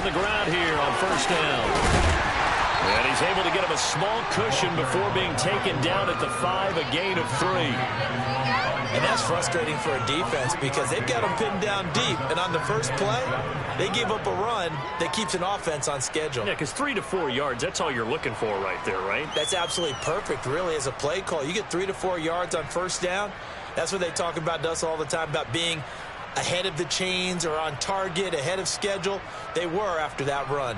on the ground here on first down. And he's able to get him a small cushion before being taken down at the 5, a gain of 3. And that's frustrating for a defense because they've got them pinned down deep. And on the first play, they give up a run that keeps an offense on schedule. Yeah, because 3 to 4 yards, that's all you're looking for right there, right? That's absolutely perfect, really, as a play call. You get 3 to 4 yards on first down. That's what they talk about us all the time, about being ahead of the chains or on target, ahead of schedule. They were after that run.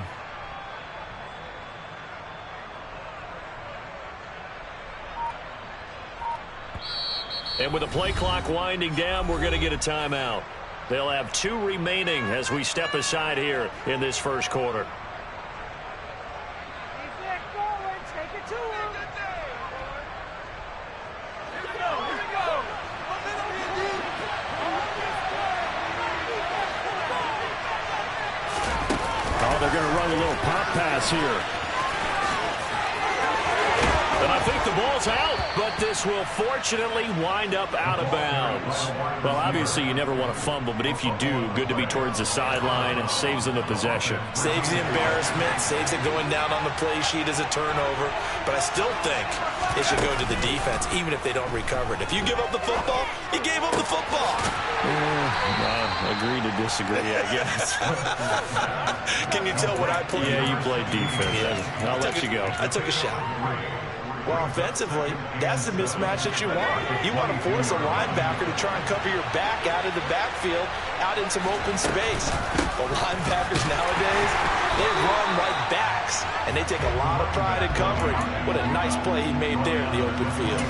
And with the play clock winding down, we're going to get a timeout. They'll have 2 remaining as we step aside here in this first quarter. Oh, they're going to run a little pop pass here. And I think the ball's out, but this will fortunately wind up out of bounds. Well, obviously you never want to fumble, but if you do, good to be towards the sideline and saves them the possession. Saves the embarrassment, saves it going down on the play sheet as a turnover. But I still think it should go to the defense, even if they don't recover it. If you give up the football, you gave up the football. Agree to disagree, I guess. Can you tell what I played? Yeah, you played defense. Yeah. I'll let you go. I took a shot. Well, offensively, that's the mismatch that you want. You want to force a linebacker to try and cover your back out of the backfield, out in some open space. But linebackers nowadays, they run like backs, and they take a lot of pride in covering. What a nice play he made there in the open field.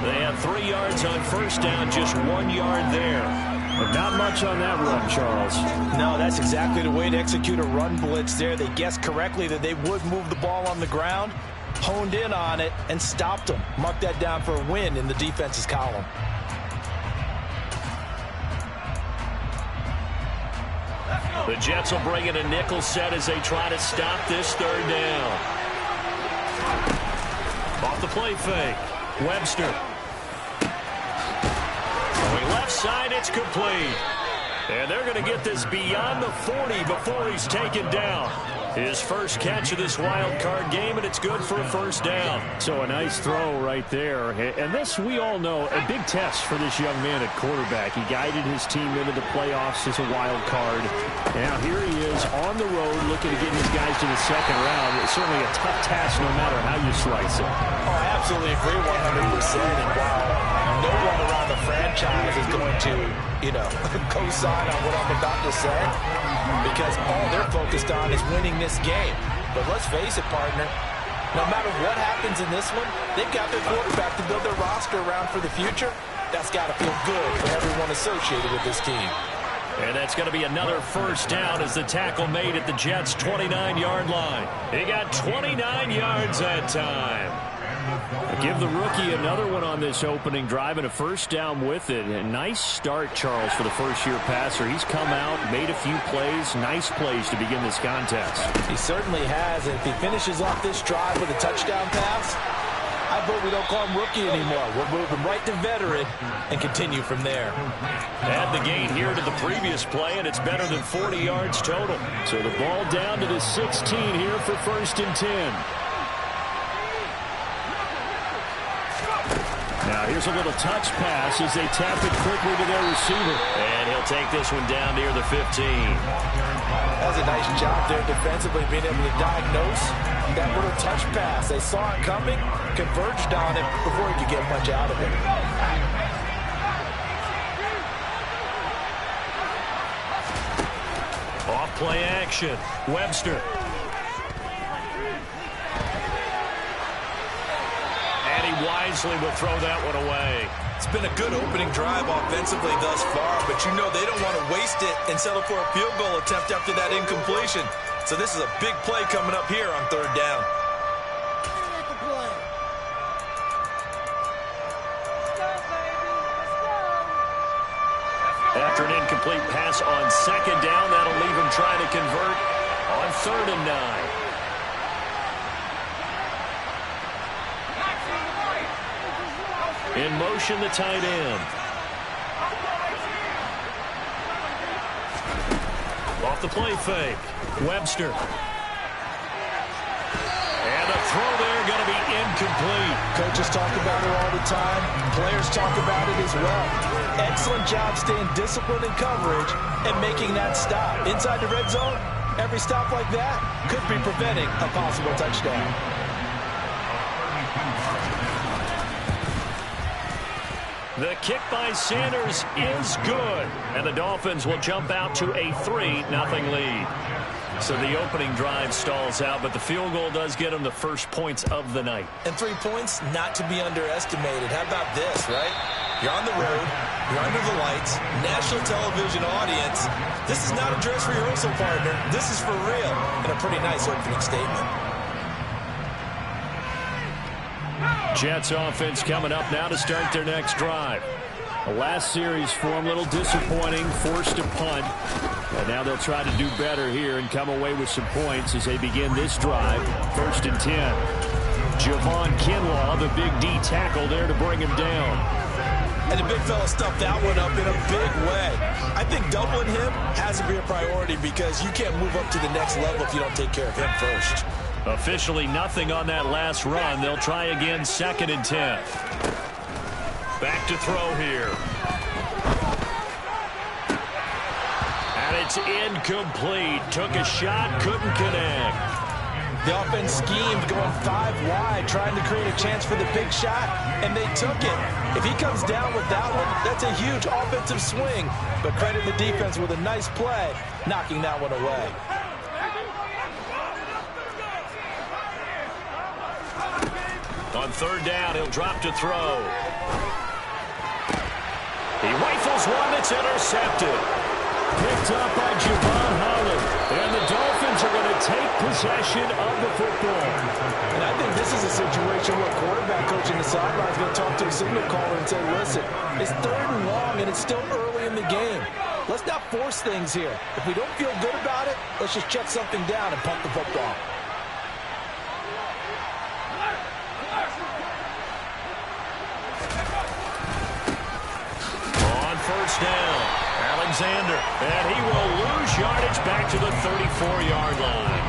They have 3 yards on first down, just 1 yard there. But not much on that run, Charles. No, that's exactly the way to execute a run blitz there. They guessed correctly that they would move the ball on the ground, honed in on it, and stopped them. Mark that down for a win in the defense's column. The Jets will bring in a nickel set as they try to stop this third down. Off the play fake. Webster. Going left side, it's complete. And they're going to get this beyond the 40 before he's taken down. His first catch of this wild card game, and it's good for a first down. So a nice throw right there. And this, we all know, a big test for this young man at quarterback. He guided his team into the playoffs as a wild card. Now here he is on the road looking to get his guys to the second round. It's certainly a tough task no matter how you slice it. Oh, I absolutely agree 100%. And while no one around the franchise is going to, co-sign on what I'm about to say, because all they're focused on is winning this game. But let's face it, partner, no matter what happens in this one, they've got their quarterback to build their roster around for the future. That's got to feel good for everyone associated with this team. And that's going to be another first down as the tackle made at the Jets' 29-yard line. He got 29 yards that time. Give the rookie another one on this opening drive and a first down with it. A nice start, Charles, for the first-year passer. He's come out, made a few plays, nice plays to begin this contest. He certainly has. And if he finishes off this drive with a touchdown pass, I vote we don't call him rookie anymore. We'll move him right to veteran and continue from there. Add the gain here to the previous play, and it's better than 40 yards total. So the ball down to the 16 here for 1st and 10. Now here's a little touch pass as they tap it quickly to their receiver. And he'll take this one down near the 15. That was a nice job there defensively, being able to diagnose that little touch pass. They saw it coming, converged on it before he could get much out of it. Off play action. Webster. Wisely will throw that one away. It's been a good opening drive offensively thus far, but you know they don't want to waste it and settle for a field goal attempt after that incompletion. So this is a big play coming up here on 3rd down. After an incomplete pass on 2nd down, that'll leave him trying to convert on 3rd and 9. In motion, the tight end. Off off the play fake. Webster. And the throw there going to be incomplete. Coaches talk about it all the time. Players talk about it as well. Excellent job staying disciplined in coverage and making that stop. Inside the red zone, every stop like that could be preventing a possible touchdown. The kick by Sanders is good. And the Dolphins will jump out to a 3-0 lead. So the opening drive stalls out, but the field goal does get them the first points of the night. And 3 points, not to be underestimated. How about this, right? You're on the road. You're under the lights. National television audience. This is not a dress rehearsal, partner. This is for real. And a pretty nice opening statement. Jets offense coming up now to start their next drive. The last series for them, a little disappointing, forced to punt. And now they'll try to do better here and come away with some points as they begin this drive. 1st and 10. Javon Kinlaw, the big D tackle there to bring him down. And the big fella stuffed that one up in a big way. I think doubling him has to be a priority because you can't move up to the next level if you don't take care of him first. Officially nothing on that last run. They'll try again 2nd and 10. Back to throw here. And it's incomplete. Took a shot, couldn't connect. The offense schemed going 5 wide, trying to create a chance for the big shot, and they took it. If he comes down with that one, that's a huge offensive swing. But credit the defense with a nice play, knocking that one away. On 3rd down, he'll drop to throw. He rifles one that's intercepted. Picked up by Javon Holland. And the Dolphins are going to take possession of the football. And I think this is a situation where quarterback coach in the sideline is going to talk to a signal caller and say, listen, it's 3rd and long and it's still early in the game. Let's not force things here. If we don't feel good about it, let's just check something down and punt the football. First down, Alexander, and he will lose yardage back to the 34-yard line.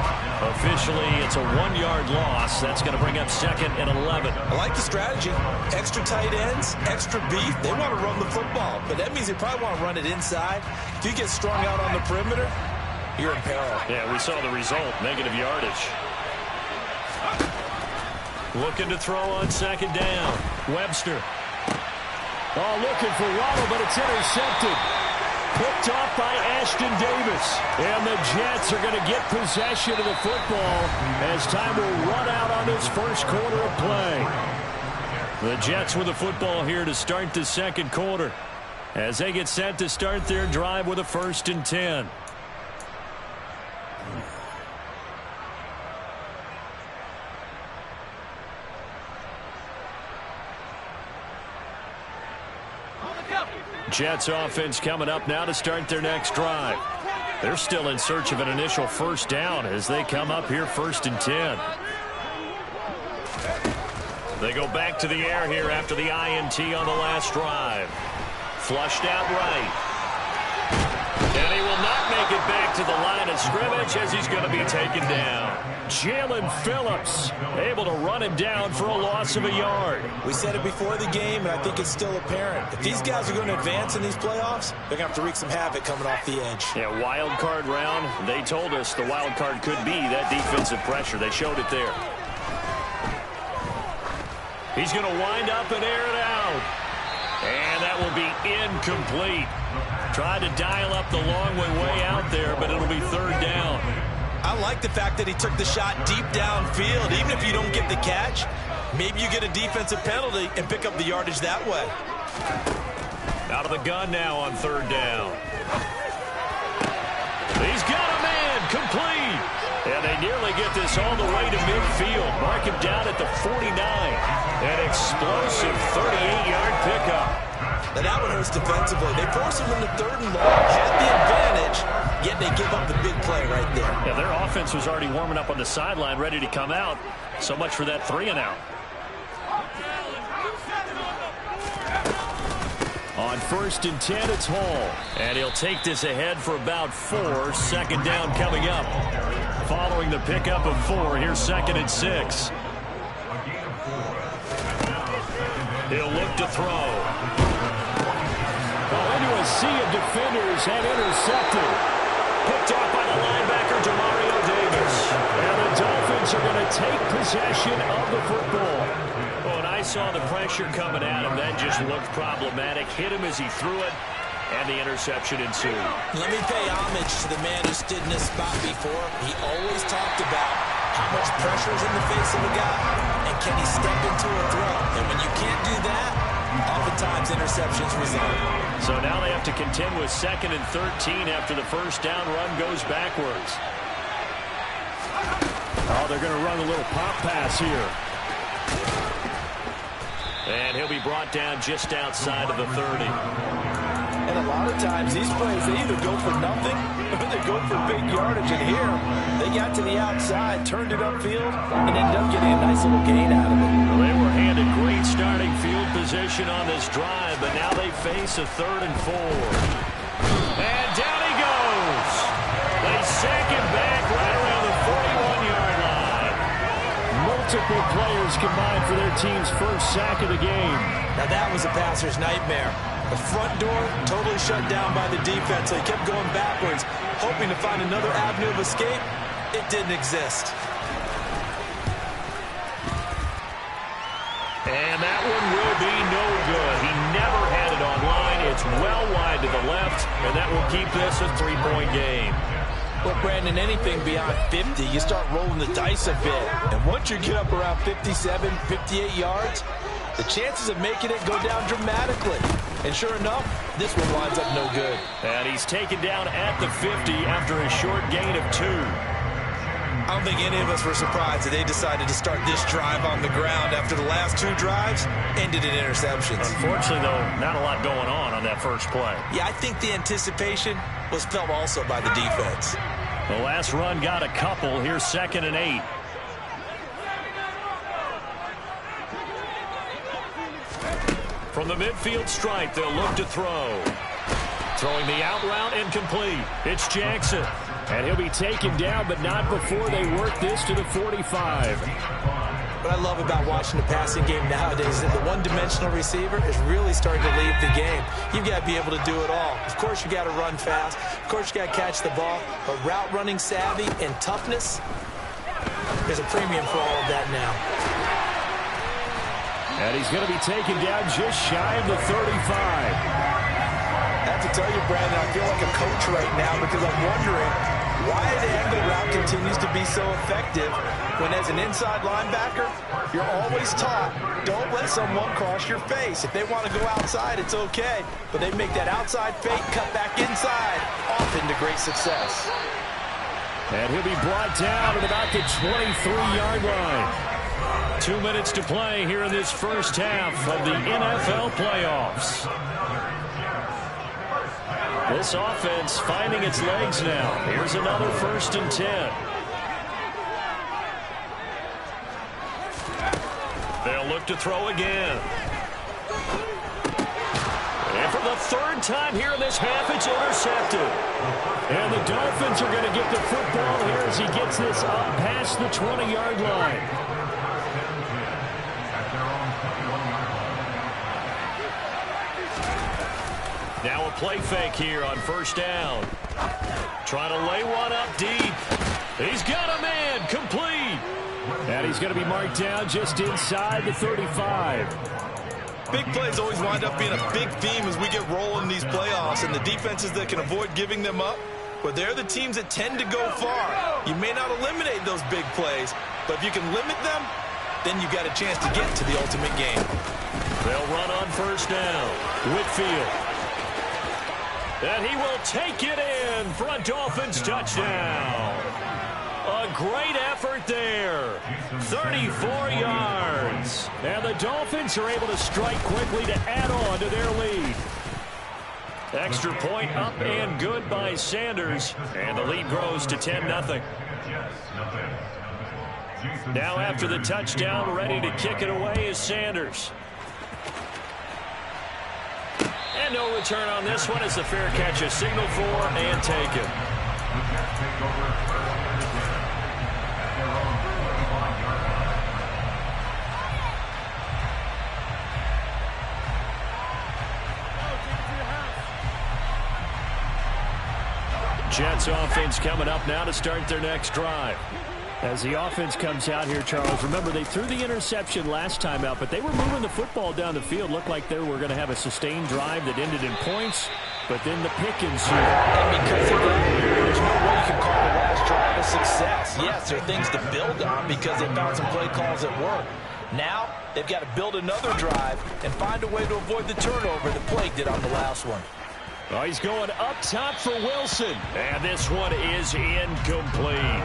Officially, it's a 1-yard loss. That's going to bring up 2nd and 11. I like the strategy. Extra tight ends, extra beef. They want to run the football, but that means they probably want to run it inside. If you get strung out on the perimeter, you're in peril. Yeah, we saw the result, negative yardage. Looking to throw on 2nd down. Webster. Oh, looking for Waddle, but it's intercepted. Picked off by Ashton Davis. And the Jets are going to get possession of the football as time will run out on this first quarter of play. The Jets with the football here to start the 2nd quarter as they get set to start their drive with a 1st and 10. Jets offense coming up now to start their next drive. They're still in search of an initial 1st down as they come up here 1st and 10. They go back to the air here after the INT on the last drive. Flushed out right. And he will not make it back to the line of scrimmage as he's going to be taken down. Jalen Phillips able to run him down for a loss of a yard. We said it before the game, and I think it's still apparent. If these guys are going to advance in these playoffs, they're going to have to wreak some havoc coming off the edge. Yeah, wild card round. They told us the wild card could be that defensive pressure. They showed it there. He's going to wind up and air it out. And that will be incomplete. Tried to dial up the long way out there, but it'll be 3rd down. I like the fact that he took the shot deep downfield. Even if you don't get the catch, maybe you get a defensive penalty and pick up the yardage that way. Out of the gun now on 3rd down. He's got a man, complete. And they nearly get this all the way to midfield. Mark him down at the 49. An explosive 38-yard pickup. Now that one hurts defensively. They force him into 3rd and long, had the advantage, yet they give up the big play right there. Yeah, their offense was already warming up on the sideline, ready to come out. So much for that 3 and out. On 1st and 10, it's Hall. And he'll take this ahead for about 4. Second down coming up. Following the pickup of 4, here's 2nd and 6. He'll look to throw. Well, into a sea of defenders and intercepted. Picked off by the linebacker, Demario Davis. And the Dolphins are going to take possession of the football. Well, and I saw the pressure coming at him. That just looked problematic. Hit him as he threw it, and the interception ensued. Let me pay homage to the man who stood in this spot before. He always talked about how much pressure is in the face of a guy, and can he step into a throw? And when you can't do that, oftentimes interceptions result. So now they have to contend with 2nd and 13 after the first down run goes backwards. Oh, they're going to run a little pop pass here. And he'll be brought down just outside of the 30. And a lot of times these plays, they either go for nothing or they go for big yardage. And here, they got to the outside, turned it upfield, and ended up getting a nice little gain out of it. Well, they were handed great starting field position on this drive, but now they face a 3rd and 4. And down he goes. They sack him back right around the 41-yard line. Multiple players combined for their team's first sack of the game. Now that was a passer's nightmare. The front door totally shut down by the defense. So he kept going backwards, hoping to find another avenue of escape. It didn't exist. And that one will be no good. He never had it online. It's well wide to the left, and that will keep this a 3-point game. Well, Brandon, anything beyond 50, you start rolling the dice a bit. And once you get up around 57, 58 yards, the chances of making it go down dramatically. And sure enough, this one winds up no good. And he's taken down at the 50 after a short gain of 2. I don't think any of us were surprised that they decided to start this drive on the ground after the last 2 drives ended in interceptions. Unfortunately, though, not a lot going on that first play. Yeah, I think the anticipation was felt also by the defense. The last run got a couple. Here's 2nd and 8. From the midfield stripe, they'll look to throw. Throwing the out route incomplete. It's Jackson. And he'll be taken down, but not before they work this to the 45. What I love about watching the passing game nowadays is that the one-dimensional receiver is really starting to leave the game. You've got to be able to do it all. Of course, you got to run fast. Of course, you got to catch the ball. But route running savvy and toughness, there's a premium for all of that now. And he's going to be taken down just shy of the 35. I have to tell you, Brandon, I feel like a coach right now because I'm wondering why the angle route continues to be so effective when as an inside linebacker, you're always taught, don't let someone cross your face. If they want to go outside, it's okay. But they make that outside fake, cut back inside, often to great success. And he'll be brought down at about the 23-yard line. 2 minutes to play here in this first half of the NFL playoffs. This offense finding its legs now. Here's another 1st and 10. They'll look to throw again. And for the 3rd time here in this half, it's intercepted. And the Dolphins are going to get the football here as he gets this up past the 20-yard line. Now a play fake here on 1st down. Trying to lay one up deep. He's got a man complete. And he's going to be marked down just inside the 35. Big plays always wind up being a big theme as we get rolling in these playoffs, and the defenses that can avoid giving them up, but they're the teams that tend to go far. You may not eliminate those big plays, but if you can limit them, then you got a chance to get to the ultimate game. They'll run on 1st down. Whitfield. And he will take it in for a Dolphins touchdown. A great effort there. 34 yards. And the Dolphins are able to strike quickly to add on to their lead. Extra point up and good by Sanders. And the lead grows to 10-0. Now after the touchdown, ready to kick it away is Sanders. And no return on this one as the fair catch is signaled for and taken. Jets offense coming up now to start their next drive. As the offense comes out here, Charles, remember they threw the interception last time out, but they were moving the football down the field. Looked like they were going to have a sustained drive that ended in points, but then the pick ensued. And because of that, there's no way you can call the last drive a success. Yes, there are things to build on because they found some play calls that work. Now, they've got to build another drive and find a way to avoid the turnover that plagued it on the last one. Oh, he's going up top for Wilson. And this one is incomplete.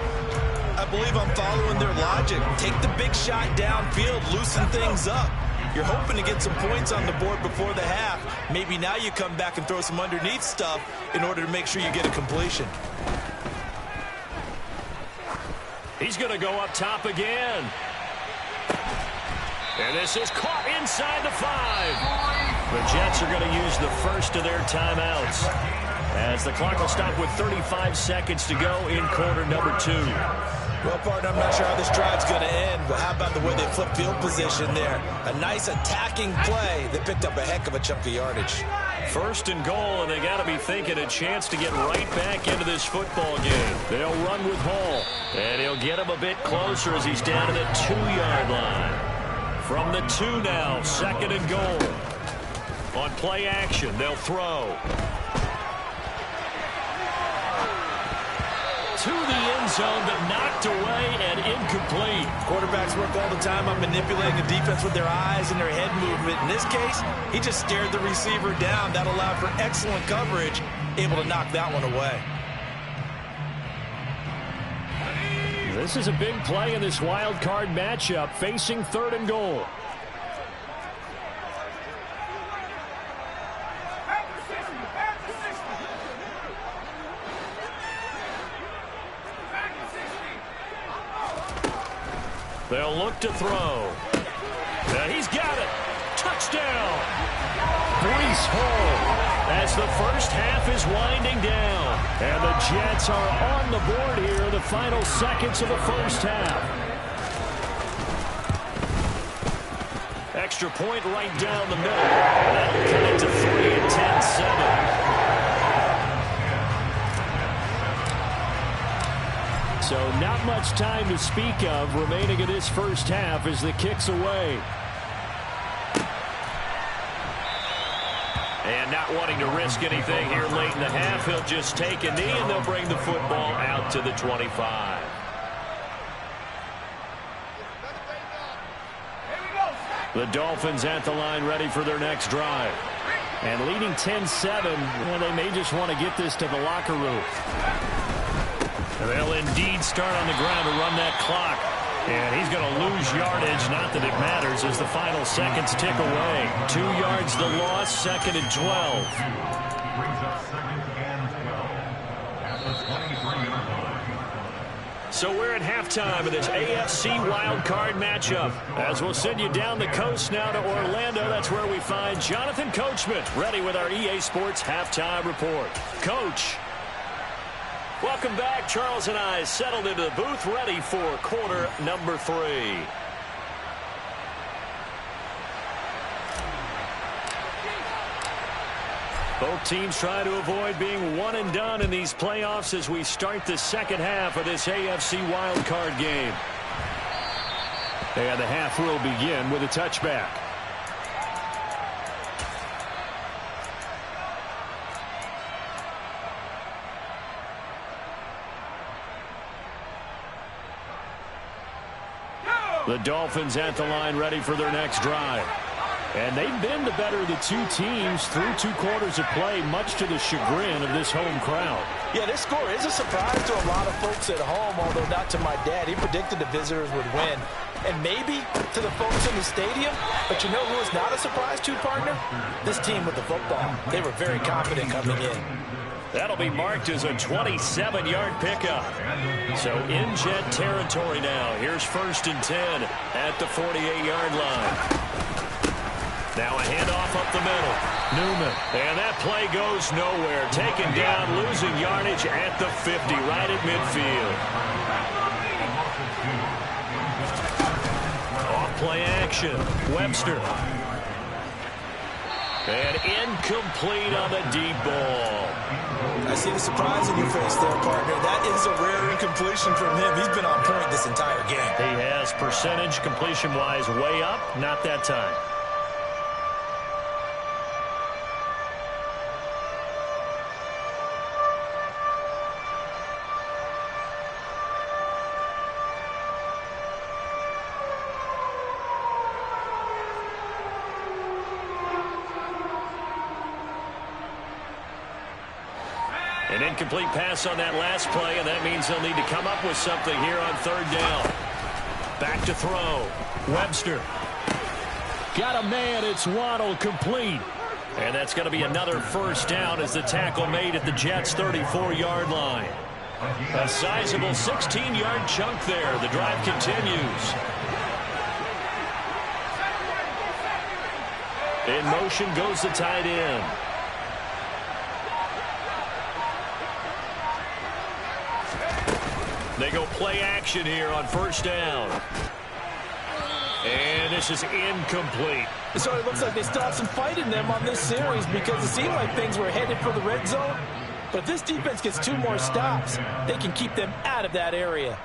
I believe I'm following their logic. Take the big shot downfield, loosen things up. You're hoping to get some points on the board before the half. Maybe now you come back and throw some underneath stuff in order to make sure you get a completion. He's going to go up top again. And this is caught inside the 5. The Jets are going to use the first of their timeouts as the clock will stop with 35 seconds to go in quarter number 2. Well, partner, I'm not sure how this drive's going to end, but how about the way they flip field position there? A nice attacking play that picked up a heck of a chunk of yardage. First and goal, and they got to be thinking a chance to get right back into this football game. They'll run with Hall, and he'll get him a bit closer as he's down to the 2-yard line. From the 2 now, second and goal. On play action, they'll throw. To the end zone, but knocked away and incomplete. Quarterbacks work all the time on manipulating the defense with their eyes and their head movement. In this case, he just stared the receiver down. That allowed for excellent coverage, able to knock that one away. This is a big play in this wild card matchup, facing third and goal. They'll look to throw. He's got it. Touchdown. Breece Hall as the first half is winding down. And the Jets are on the board here in the final seconds of the first half. Extra point right down the middle. That'll cut it to 3 and 10-7. So not much time to speak of remaining in this first half as the kick's away. And not wanting to risk anything here late in the half, he'll just take a knee and they'll bring the football out to the 25. The Dolphins at the line ready for their next drive. And leading 10-7, well, they may just want to get this to the locker room. They'll indeed start on the ground to run that clock. And he's going to lose yardage. Not that it matters as the final seconds tick away. 2 yards the loss, second and 12. So we're at halftime of this AFC wildcard matchup. As we'll send you down the coast now to Orlando, that's where we find Jonathan Coachman ready with our EA Sports halftime report. Coach. Welcome back. Charles and I settled into the booth, ready for quarter number 3. Both teams try to avoid being one and done in these playoffs as we start the second half of this AFC wildcard game. And the half will begin with a touchback. The Dolphins at the line ready for their next drive. And they've been the better of the two teams through 2 quarters of play, much to the chagrin of this home crowd. Yeah, this score is a surprise to a lot of folks at home, although not to my dad. He predicted the visitors would win. And maybe to the folks in the stadium, but you know who is not a surprise to, partner? This team with the football. They were very confident coming in. That'll be marked as a 27-yard pickup. So in Jet territory now. Here's first and 10 at the 48-yard line. Now a handoff up the middle. Newman. And that play goes nowhere. Taken down, losing yardage at the 50, right at midfield. Off play action. Webster. And incomplete on the deep ball. I see the surprise in your face there, partner. That is a rare incompletion from him. He's been on point this entire game. He has percentage completion-wise way up. Not that time. An incomplete pass on that last play, and that means they'll need to come up with something here on third down. Back to throw. Webster. Got a man. It's Waddle, complete. And that's going to be another first down as the tackle made at the Jets' 34-yard line. A sizable 16-yard chunk there. The drive continues. In motion goes the tight end. They go play action here on first down. And this is incomplete. So it looks like they still have some fight in them on this series because it seemed like things were headed for the red zone. But if this defense gets 2 more stops, they can keep them out of that area.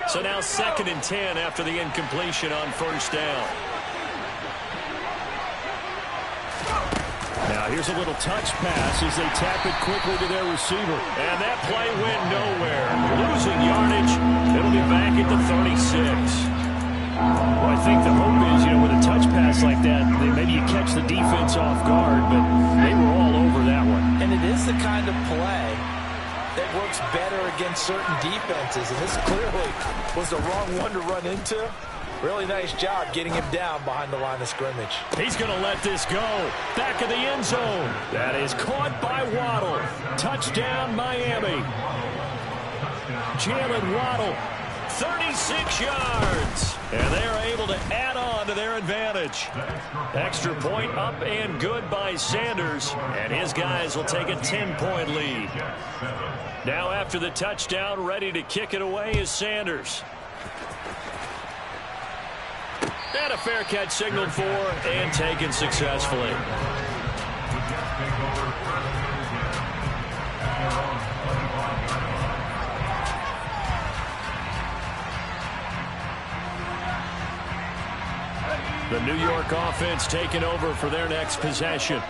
So now 2nd and 10 after the incompletion on first down. Now here's a little touch pass as they tap it quickly to their receiver. And that play went nowhere. Losing yardage. It'll be back at the 36. Well, I think the hope is, with a touch pass like that, maybe you catch the defense off guard, but they were all over that one. And it is the kind of play that works better against certain defenses, and this clearly was the wrong one to run into. Really nice job getting him down behind the line of scrimmage. He's going to let this go. Back of the end zone. That is caught by Waddle. Touchdown, Miami. Jalen Waddle, 36 yards. And they are able to add on to their advantage. Extra point up and good by Sanders. And his guys will take a 10-point lead. Now after the touchdown, ready to kick it away is Sanders. And a fair catch signaled for and taken successfully. The New York offense taking over for their next possession.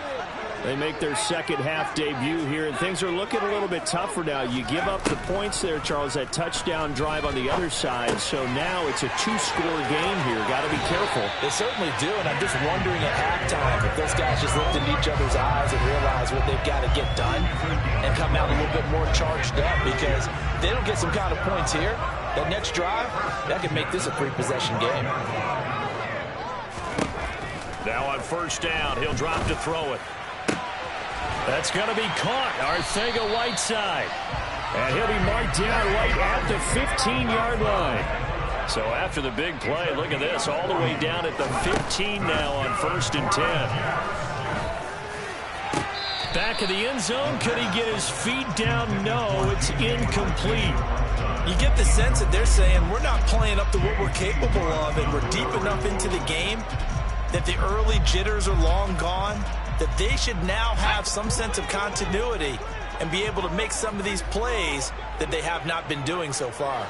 They make their second half debut here, and things are looking a little bit tougher now. You give up the points there, Charles, that touchdown drive on the other side. So now it's a 2-score game here. Got to be careful. They certainly do, and I'm just wondering at halftime if those guys just looked into each other's eyes and realize what they've got to get done and come out a little bit more charged up, because if they don't get some kind of points here, that next drive, that could make this a 3-possession game. Now on first down, he'll drop to throw it. That's going to be caught. Arcega-Whiteside. And he'll be marked down right at the 15-yard line. So after the big play, look at this, all the way down at the 15 now on 1st and 10. Back of the end zone. Could he get his feet down? No, it's incomplete. You get the sense that they're saying we're not playing up to what we're capable of, and we're deep enough into the game that the early jitters are long gone, that they should now have some sense of continuity and be able to make some of these plays that they have not been doing so far.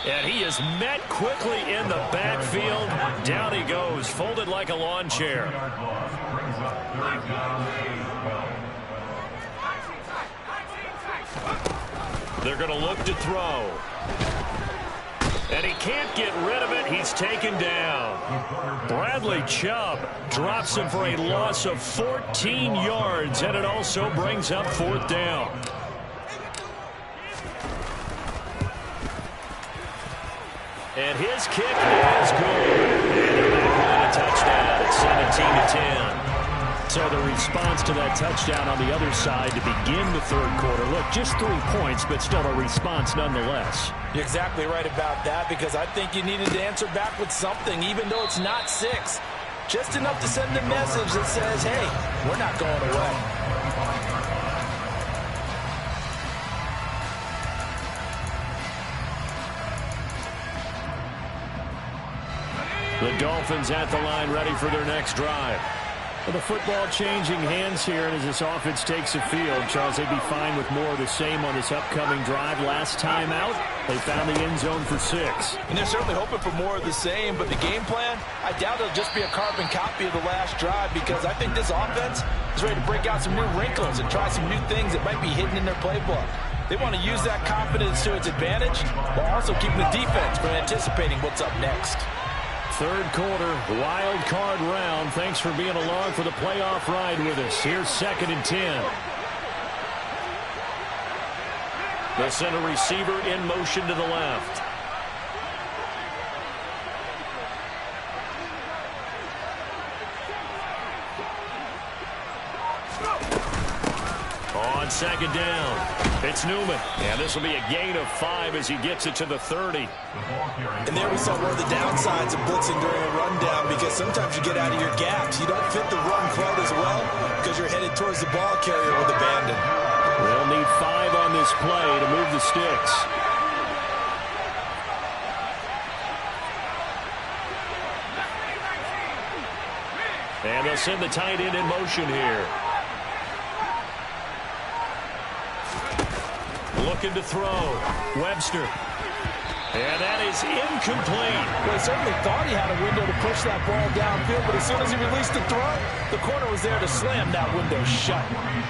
And he is met quickly in the backfield. Down he goes, folded like a lawn chair. They're going to look to throw. And he can't get rid of it. He's taken down. Bradley Chubb drops him for a loss of 14 yards, and it also brings up 4th down. And his kick is good. And a touchdown. send a team to 10. So the response to that touchdown on the other side to begin the third quarter. Look, just 3 points, but still a response nonetheless. You're exactly right about that, because I think you needed to answer back with something, even though it's not 6. Just enough to send a message that says, hey, we're not going away. The Dolphins at the line, ready for their next drive. Well, the football changing hands here, and as this offense takes the field, Charles, they'd be fine with more of the same on this upcoming drive. Last time out, they found the end zone for 6. And they're certainly hoping for more of the same, but the game plan, I doubt it'll just be a carbon copy of the last drive, because I think this offense is ready to break out some new wrinkles and try some new things that might be hidden in their playbook. They want to use that confidence to its advantage, while also keeping the defense from anticipating what's up next. Third quarter, wild card round. Thanks for being along for the playoff ride with us. Here's 2nd and 10. They'll send a receiver in motion to the left. On 2nd down, it's Newman. And this will be a gain of 5 as he gets it to the 30. And there we saw one of the downsides of blitzing during a rundown, because sometimes you get out of your gaps. You don't fit the run quite as well because you're headed towards the ball carrier with abandon. They'll need 5 on this play to move the sticks. And they'll send the tight end in motion here. Looking to throw. Webster. And that is incomplete. Well, he certainly thought he had a window to push that ball downfield, but as soon as he released the throw, the corner was there to slam that window shut.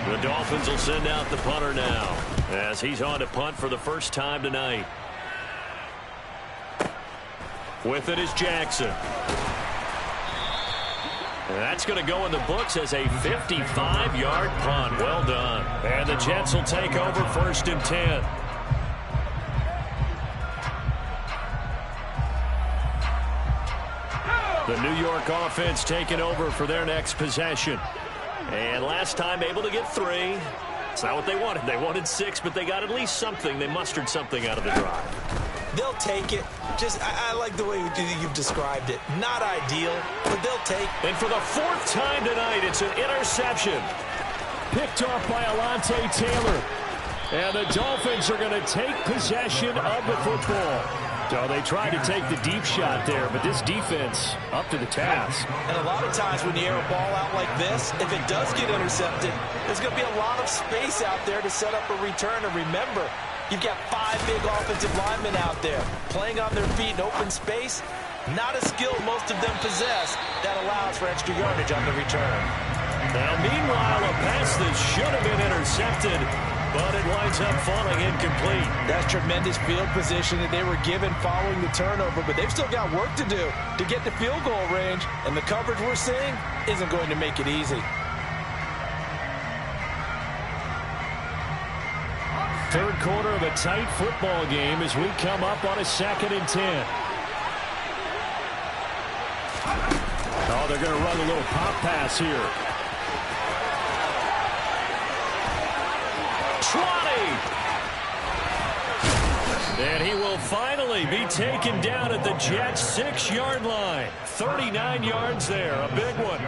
The Dolphins will send out the punter now, as he's on to punt for the first time tonight. With it is Jackson. And that's going to go in the books as a 55-yard punt. Well done. And the Jets will take over 1st and 10. The New York offense taking over for their next possession. And last time able to get 3. It's not what they wanted. They wanted 6, but they got at least something. They mustered something out of the drive. They'll take it. Just, I like the way you've described it. Not ideal, but they'll take. And for the 4th time tonight, it's an interception. Picked off by Alontae Taylor. And the Dolphins are going to take possession of the football. So they tried to take the deep shot there, but this defense up to the task. And a lot of times when you air a ball out like this, if it does get intercepted, there's going to be a lot of space out there to set up a return. And remember, you've got 5 big offensive linemen out there playing on their feet in open space. Not a skill most of them possess that allows for extra yardage on the return. Now, meanwhile, a pass that should have been intercepted, but it winds up falling incomplete. That's tremendous field position that they were given following the turnover, but they've still got work to do to get to field goal range, and the coverage we're seeing isn't going to make it easy. Third quarter of a tight football game as we come up on a 2nd and 10. Oh, they're going to run a little pop pass here. 20. And he will finally be taken down at the Jets' 6-yard line. 39 yards there, a big one.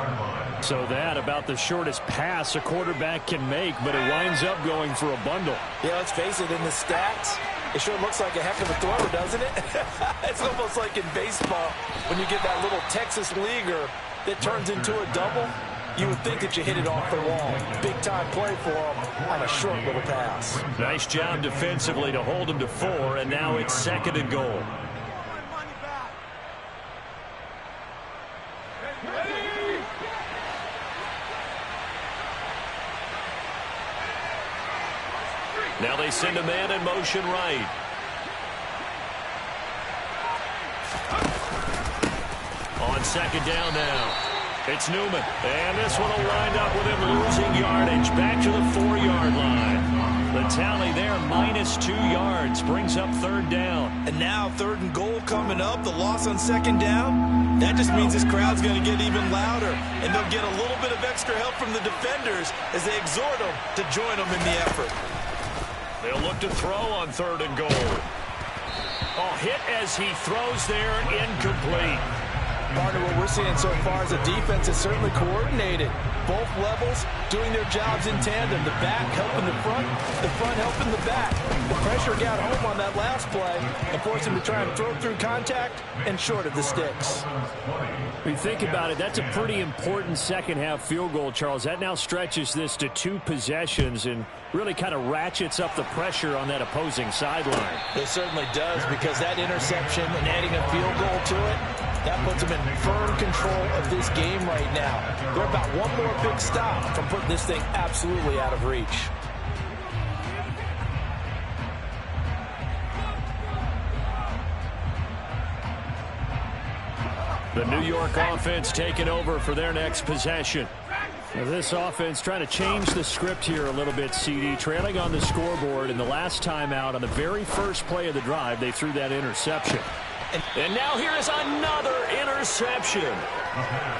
So that about the shortest pass a quarterback can make, but it winds up going for a bundle. Yeah, let's face it, in the stats, it sure looks like a heck of a throw, doesn't it? It's almost like in baseball when you get that little Texas leaguer that turns into a double. You would think that you hit it off the wall. Big-time play for him on a short little pass. Nice job defensively to hold him to 4, and now it's 2nd and goal. Now they send a man in motion right. On 2nd down now. It's Newman. And this one will wind up with him losing yardage back to the 4-yard line. The tally there, -2 yards, brings up 3rd down. And now 3rd and goal coming up, the loss on 2nd down. That just means this crowd's going to get even louder, and they'll get a little bit of extra help from the defenders as they exhort them to join them in the effort. They'll look to throw on 3rd and goal. Oh, hit as he throws there, incomplete. Partner, what we're seeing so far is the defense is certainly coordinated. Both levels doing their jobs in tandem. The back helping the front helping the back. The pressure got home on that last play and forced him to try and throw through contact and short of the sticks. When you think about it, that's a pretty important second-half field goal, Charles. That now stretches this to 2 possessions and really kind of ratchets up the pressure on that opposing sideline. It certainly does, because that interception and adding a field goal to it, that puts them in firm control of this game right now. They're about one more big stop from putting this thing absolutely out of reach. The New York offense taking over for their next possession. Now this offense trying to change the script here a little bit, CD. Trailing on the scoreboard, and the last time out on the very first play of the drive, they threw that interception. And now here is another interception.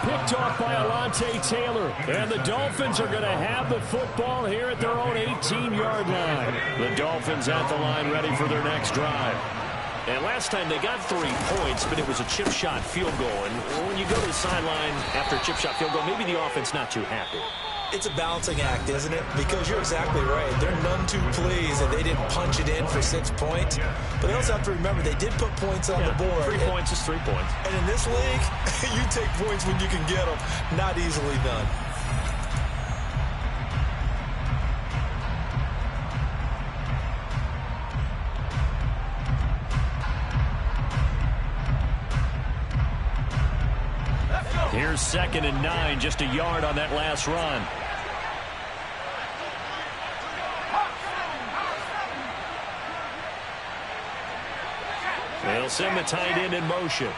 Picked off by Alontae Taylor. And the Dolphins are going to have the football here at their own 18-yard line. The Dolphins at the line ready for their next drive. And last time they got 3 points, but it was a chip shot field goal. And when you go to the sideline after a chip shot field goal, maybe the offense not too happy. It's a balancing act, isn't it? Because you're exactly right. They're none too pleased that they didn't punch it in for 6 points. But they also have to remember they did put points on the board. 3 points is 3 points. And in this league, you take points when you can get them. Not easily done. Here's 2nd and 9, just a yard on that last run. They'll send the tight end in motion.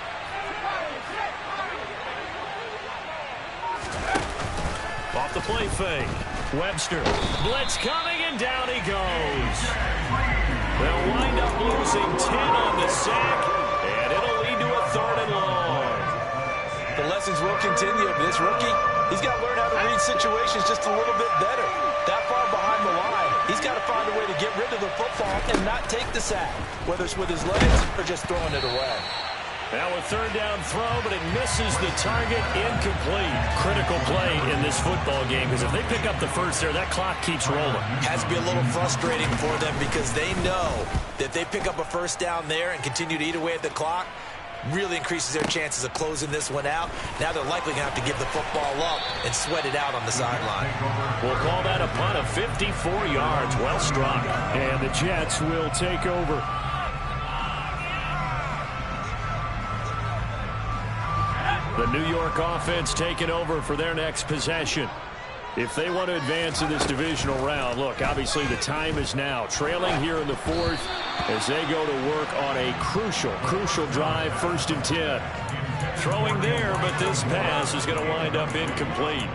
Off the play fake. Webster. Blitz coming, and down he goes. They'll wind up losing 10 on the sack, and it'll lead to a 3rd and long. The lessons will continue, but this rookie, he's got to learn how to read situations just a little bit better. That far behind the line, he's got to find a way to get rid of the football and not take the sack, whether it's with his legs or just throwing it away. Now a 3rd down throw, but it misses the target, incomplete. Critical play in this football game, because if they pick up the first there, that clock keeps rolling. Has to be a little frustrating for them, because they know that if they pick up a 1st down there and continue to eat away at the clock, really increases their chances of closing this one out. Now they're likely going to have to give the football up and sweat it out on the sideline. We'll call that a punt of 54 yards. Well struck. And the Jets will take over. The New York offense taking over for their next possession. If they want to advance in this divisional round, look, obviously the time is now. Trailing here in the 4th as they go to work on a crucial drive, 1st and 10. Throwing there, but this pass is going to wind up incomplete.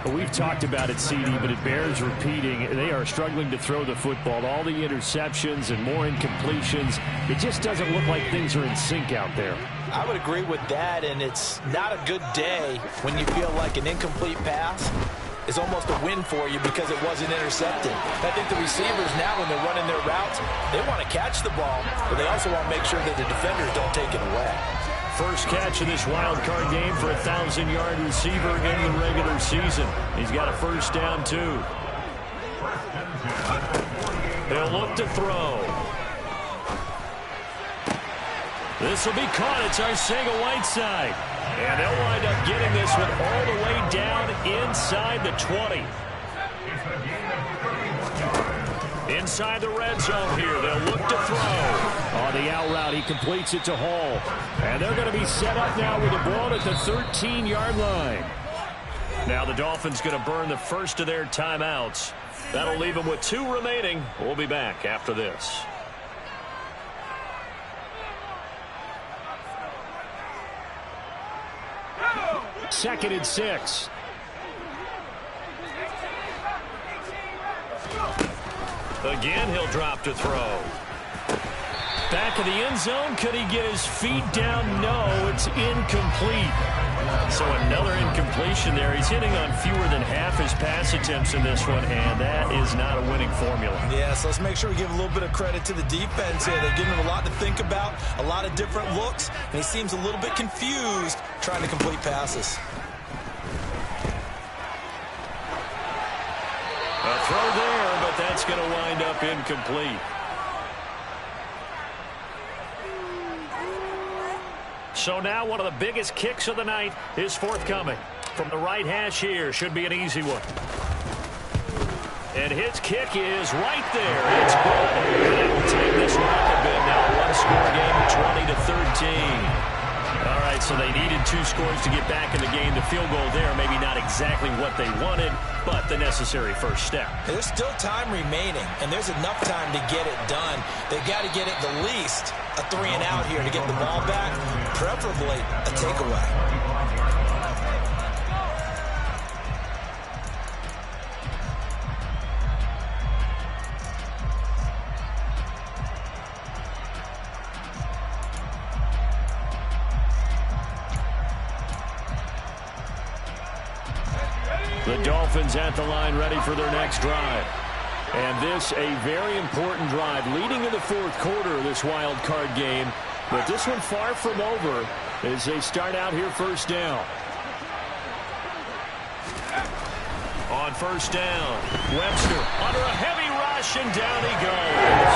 Well, we've talked about it, CD, but it bears repeating. They are struggling to throw the football. All the interceptions and more incompletions. It just doesn't look like things are in sync out there. I would agree with that, and it's not a good day when you feel like an incomplete pass is almost a win for you because it wasn't intercepted. I think the receivers now, when they're running their routes, they want to catch the ball, but they also want to make sure that the defenders don't take it away. First catch of this wild card game for a 1,000-yard receiver in the regular season. He's got a 1st down, too. They'll look to throw. This will be caught. It's Arcega-Whiteside. And they'll wind up getting this one all the way down inside the 20. Inside the red zone here. They'll look to throw. On the out route, he completes it to Hall. And they're going to be set up now with the ball at the 13-yard line. Now the Dolphins going to burn the first of their timeouts. That'll leave them with 2 remaining. We'll be back after this. 2nd and 6. Again, he'll drop to throw. Back of the end zone. Could he get his feet down? No, it's incomplete. So another incompletion there. He's hitting on fewer than half his pass attempts in this one, and that is not a winning formula. Yeah, so let's make sure we give a little bit of credit to the defense here. They're giving him a lot to think about, a lot of different looks, and he seems a little bit confused trying to complete passes. A throw there, but that's going to wind up incomplete. So now one of the biggest kicks of the night is forthcoming. From the right hash here, should be an easy one. And his kick is right there. It's good. And it will take this one up a bit now. One-score game, 20-13. All right, so they needed 2 scores to get back in the game. The field goal there, maybe not exactly what they wanted, but the necessary first step. There's still time remaining, and there's enough time to get it done. They've got to get it the least a 3-and-out here to get the ball back, preferably a takeaway. The Dolphins at the line, ready for their next drive. And this a very important drive leading in the 4th quarter of this wild card game. But this one far from over as they start out here first down. On first down, Webster under a heavy rush, and down he goes.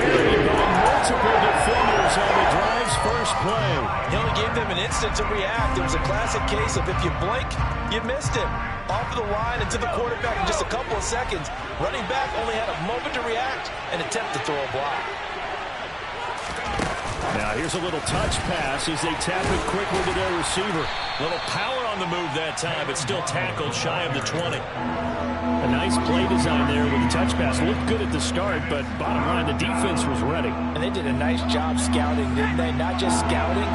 Buried by multiple defenders on the drive's first play. He only gave them an instant to react. It was a classic case of if you blink, you missed him. Off of the line and to the quarterback in just a couple of seconds. Running back only had a moment to react and attempt to throw a block. Now here's a little touch pass as they tap it quickly to their receiver. Little power on the move that time, but still tackled shy of the 20. A nice play design there with the touch pass. Looked good at the start, but bottom line, the defense was ready. And they did a nice job scouting, didn't they? Not just scouting,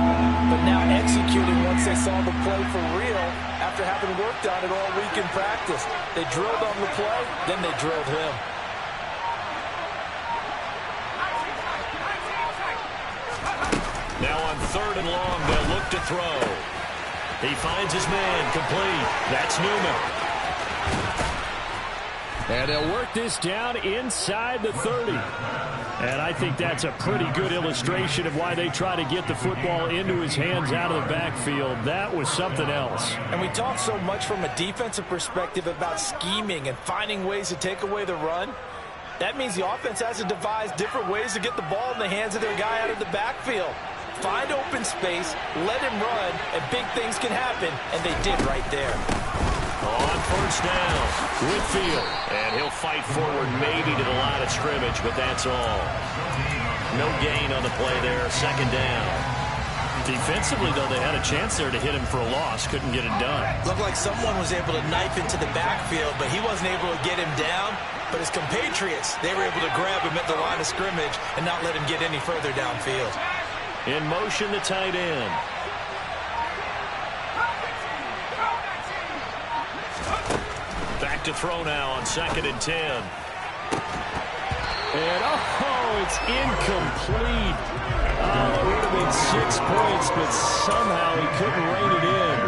but now executing once they saw the play for real after having worked on it all week in practice. They drilled on the play, then they drilled him. Now on 3rd and long, they'll look to throw. He finds his man, complete. That's Newman. And they'll work this down inside the 30. And I think that's a pretty good illustration of why they try to get the football into his hands out of the backfield. That was something else. And we talk so much from a defensive perspective about scheming and finding ways to take away the run. That means the offense has to devise different ways to get the ball in the hands of their guy out of the backfield. Find open space, let him run, and big things can happen, and they did right there. On first down, Whitfield, and he'll fight forward maybe to the line of scrimmage, but that's all. No gain on the play there, 2nd down. Defensively, though, they had a chance there to hit him for a loss, couldn't get it done. Looked like someone was able to knife into the backfield, but he wasn't able to get him down. But his compatriots, they were able to grab him at the line of scrimmage and not let him get any further downfield. In motion, the tight end. Back to throw now on 2nd and 10. And, it's incomplete. Oh, it would have been 6 points, but somehow he couldn't rein it in.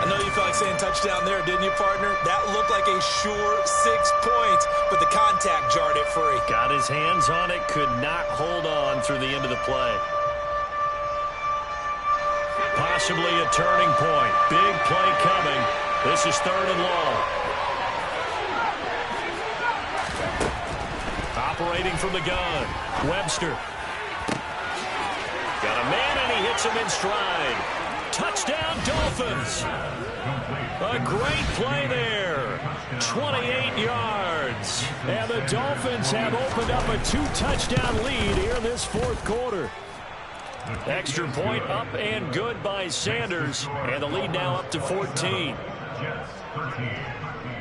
I know you felt like saying touchdown there, didn't you, partner? That looked like a sure 6 points, but the contact jarred it free. Got his hands on it, could not hold on through the end of the play. Possibly a turning point. Big play coming. This is 3rd and long. Operating from the gun. Webster. Got a man, and he hits him in stride. Touchdown, Dolphins. A great play there. 28 yards. And the Dolphins have opened up a 2-touchdown lead here in this 4th quarter. Extra point up and good by Sanders. And the lead now up to 14.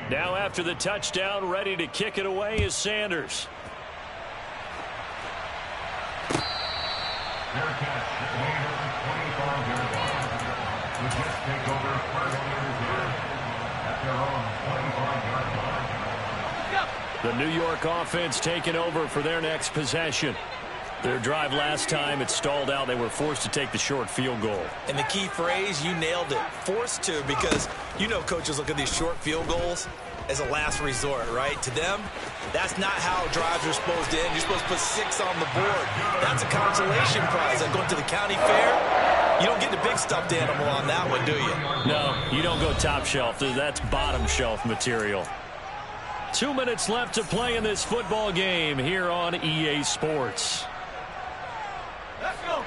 Now after the touchdown, ready to kick it away is Sanders. The New York offense taking over for their next possession. Their drive last time, it stalled out. They were forced to take the short field goal. And the key phrase, you nailed it, forced to, because you know coaches look at these short field goals as a last resort, right? To them, that's not how drives are supposed to end. You're supposed to put 6 on the board. That's a consolation prize. Like going to the county fair, you don't get the big stuffed animal on that one, do you? No, you don't go top shelf. That's bottom shelf material. 2 minutes left to play in this football game here on EA Sports. Let's go.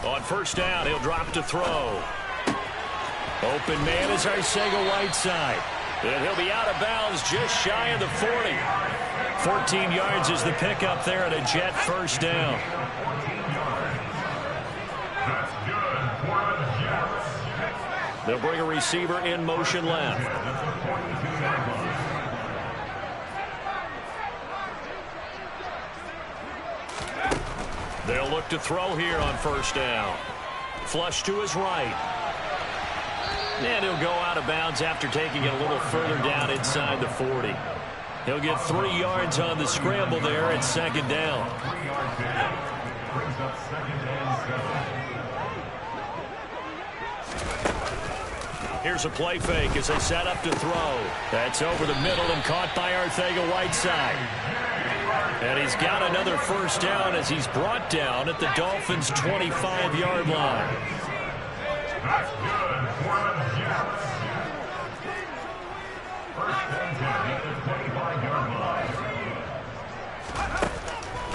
On first down, he'll drop to throw. Open man is Arcega-Whiteside. And he'll be out of bounds just shy of the 40. 14 yards is the pickup there at a Jet first down. They'll bring a receiver in motion left. They'll look to throw here on first down. Flush to his right. And he'll go out of bounds after taking it a little further down inside the 40. He'll get 3 yards on the scramble there at second down. Here's a play fake as they set up to throw. That's over the middle and caught by Arcega-Whiteside. And he's got another first down as he's brought down at the Dolphins' 25-yard line.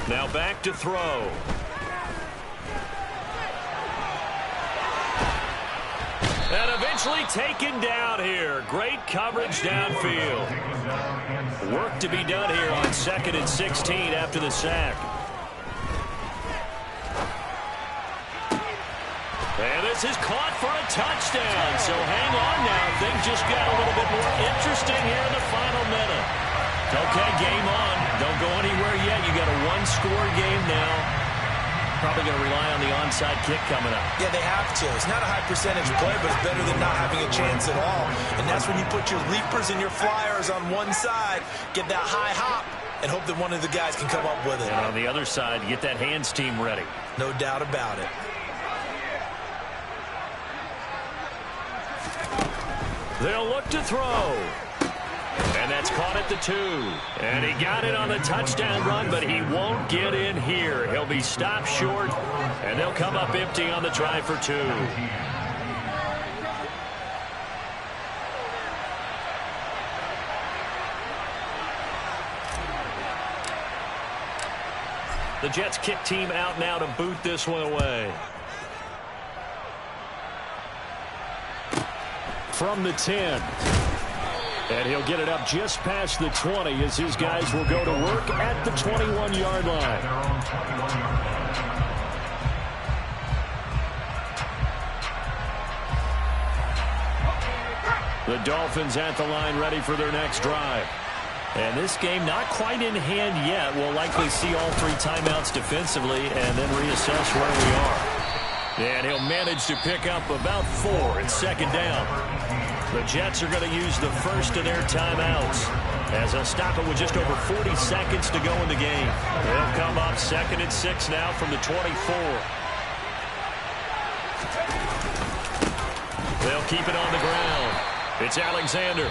Now back to throw. And eventually taken down here. Great coverage downfield. Work to be done here on 2nd and 16 after the sack. And this is caught for a touchdown. So hang on now. Things just got a little bit more interesting here in the final minute. Okay, game on. Don't go anywhere yet. You got a one-score game now. Probably going to rely on the onside kick coming up. Yeah, they have to. It's not a high percentage play, but it's better than not having a chance at all. And that's when you put your leapers and your flyers on one side, get that high hop, and hope that one of the guys can come up with it. And on the other side, get that hands team ready. No doubt about it. They'll look to throw. And that's caught at the 2. And he got it on the touchdown run, but he won't get in here. He'll be stopped short, and they'll come up empty on the try for 2. The Jets kick team out now to boot this one away. From the 10. And he'll get it up just past the 20 as his guys will go to work at the 21-yard line. The Dolphins at the line ready for their next drive. And this game not quite in hand yet. We'll likely see all 3 timeouts defensively and then reassess where we are. And he'll manage to pick up about 4 at second down. The Jets are going to use the first of their timeouts as they'll stop it with just over 40 seconds to go in the game. They'll come up 2nd and 6 now from the 24. They'll keep it on the ground. It's Alexander.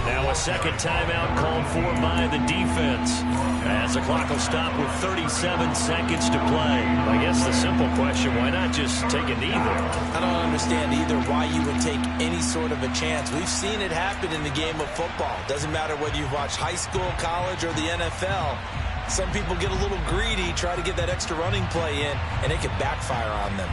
Now a second timeout called for by the defense as the clock will stop with 37 seconds to play. I guess the simple question, why not just take a knee there? I don't understand either why you would take any sort of a chance. We've seen it happen in the game of football. Doesn't matter whether you've watched high school, college, or the NFL. Some people get a little greedy, try to get that extra running play in, and it can backfire on them.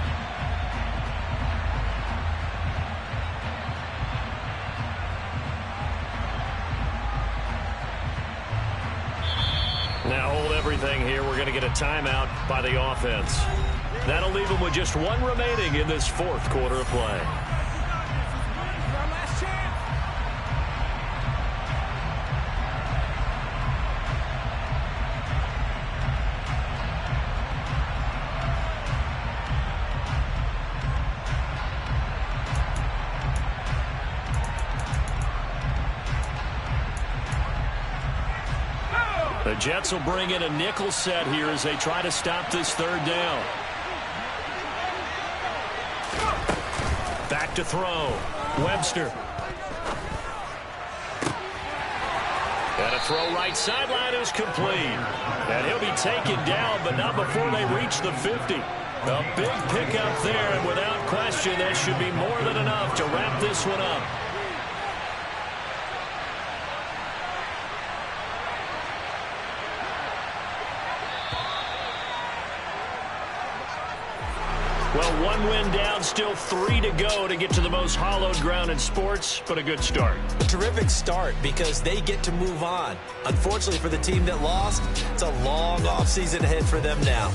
Now hold everything here. We're going to get a timeout by the offense. That'll leave them with just 1 remaining in this 4th quarter of play. The Jets will bring in a nickel set here as they try to stop this third down. Back to throw. Webster. And a throw right sideline is complete. And he'll be taken down, but not before they reach the 50. A big pickup there, and without question, that should be more than enough to wrap this one up. Well, one win down, still 3 to go to get to the most hallowed ground in sports, but a good start. A terrific start because they get to move on. Unfortunately for the team that lost, it's a long offseason ahead for them now.